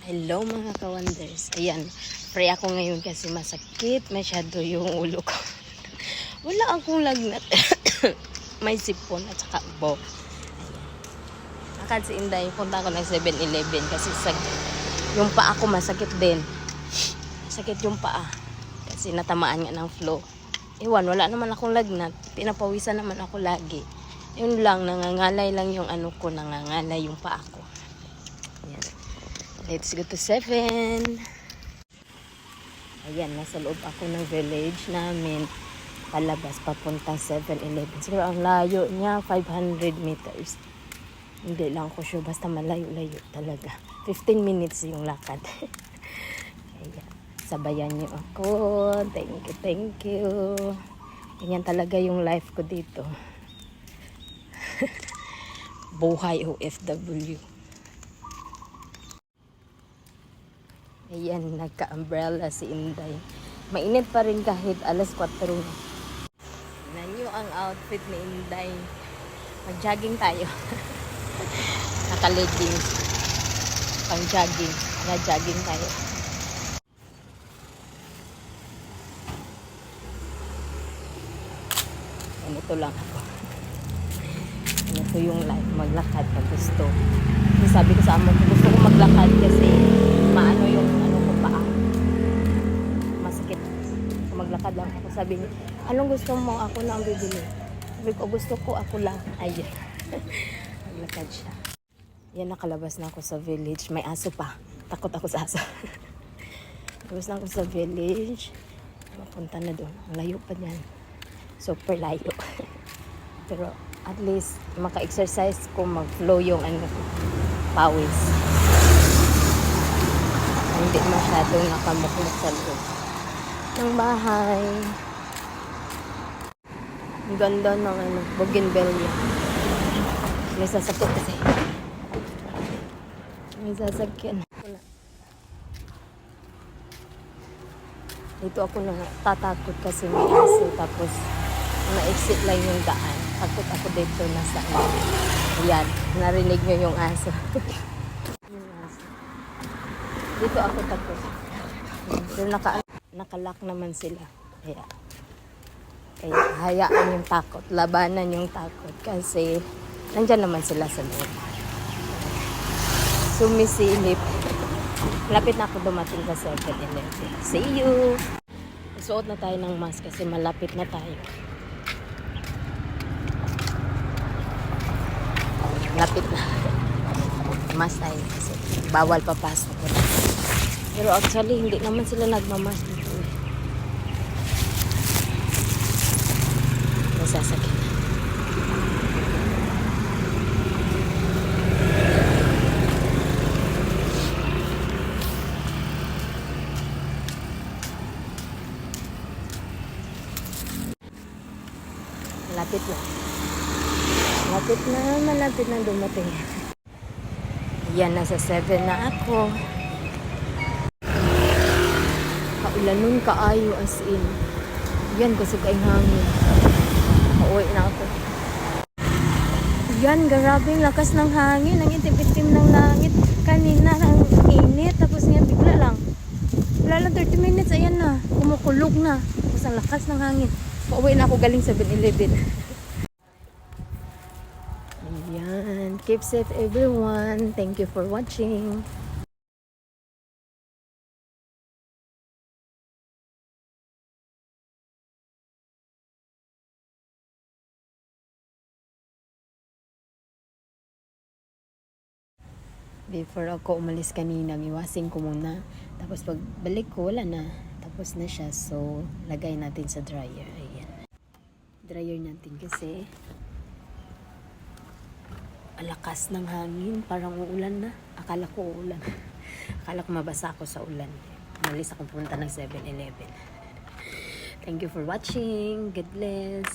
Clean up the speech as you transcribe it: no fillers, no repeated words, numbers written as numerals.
Hello mga ka-wonders. Ayan, pray ako ngayon kasi masakit masyado yung ulo ko. Wala akong lagnat. May sipon at saka ubo. Akad si Inday, punta ako ng 7-Eleven kasi yung paa ko masakit din. Sakit yung paa kasi natamaan nga ng flu. Ewan, wala naman akong lagnat. Pinapawisan naman ako lagi. Yun lang, nangangalay lang yung ano ko, nangangalay yung paa ko. Ayan. Let's go to 7. Ayan, nasa loob ako ng village namin. Palabas, papuntang 7-Eleven. Siguro ang layo niya, 500 meters. Hindi lang ako sure, basta malayo-layo talaga. 15 minutes yung lakad. Ayan, sabayan niyo ako. Thank you. Ganyan talaga yung life ko dito. Buhay OFW. Ayan, nagka-umbrella si Inday. Mainit pa rin kahit alas 4 na. Tignan nyo ang outfit ni Inday. Mag-jogging tayo. Naka-leggings. Pang-jogging. Na-jogging tayo. Ganito lang ako. Ganito yung life. Maglakad pag gusto. Sabi ko sa amo ko, gusto ko maglakad kasi maano yung ano ko paa. Masakit. Maglakad lang ako. Sabi niya, anong gusto mo? Ako na ang bibili. Sabi ko, gusto ko ako lang. Ayun. Maglakad siya. Yan, nakalabas na ako sa village. May aso pa. Takot ako sa aso. Labas na ako sa village. Mapunta na doon. Layo pa dyan. Super layo. Pero at least maka-exercise ko, mag-flow yung ano, pawis. Hindi masyadong nakamukmuk sa loob ng bahay. Ang ganda ng ano, bougainvillea. May sasakyan kasi. May sasakyan. Dito ako tatakot kasi may aso. Tapos na-exit lang yung daan. Takot ako dito nasa ano. Ayan, narinig nyo yung aso. Yung aso. Dito ako takot. Pero nakalock naman sila. Kaya hayaan yung takot. Labanan yung takot. Kasi nandyan naman sila sa loob. Sumisilip. Lapit na ako dumating sa 7-Eleven. See you! Suot na tayo ng mask kasi malapit na tayo. Lapit na. Mask tayo kasi bawal papasok. Pero actually, hindi naman sila nagmamask dito. Nasasakit. Malapit na. Malapit na dumating. Yan, nasa 7 na ako. Kaulan nun kaayo as in. Yan, kusog ay hangin. Pauwi na ako. Yan, grabing lakas ng hangin. Ang itim-itim ng langit. Kanina, ang init. Tapos nga, bigla lang. Wala lang 30 minutes, ayan na. Kumukulog na. Tapos ang lakas ng hangin. Pauwi na ako galing 7-Eleven. Ayan. Keep safe everyone. Thank you for watching. Before ako umalis kanina, iwasin ko muna. Tapos pag balik ko, wala na. Tapos na siya. So, lagay natin sa dryer. Ayan. Dryer natin kasi alakas ng hangin. Parang uulan na. Akala ko uulan. Akala ko mabasa ako sa ulan. Umalis ako punta ng 7-Eleven. Thank you for watching. God bless.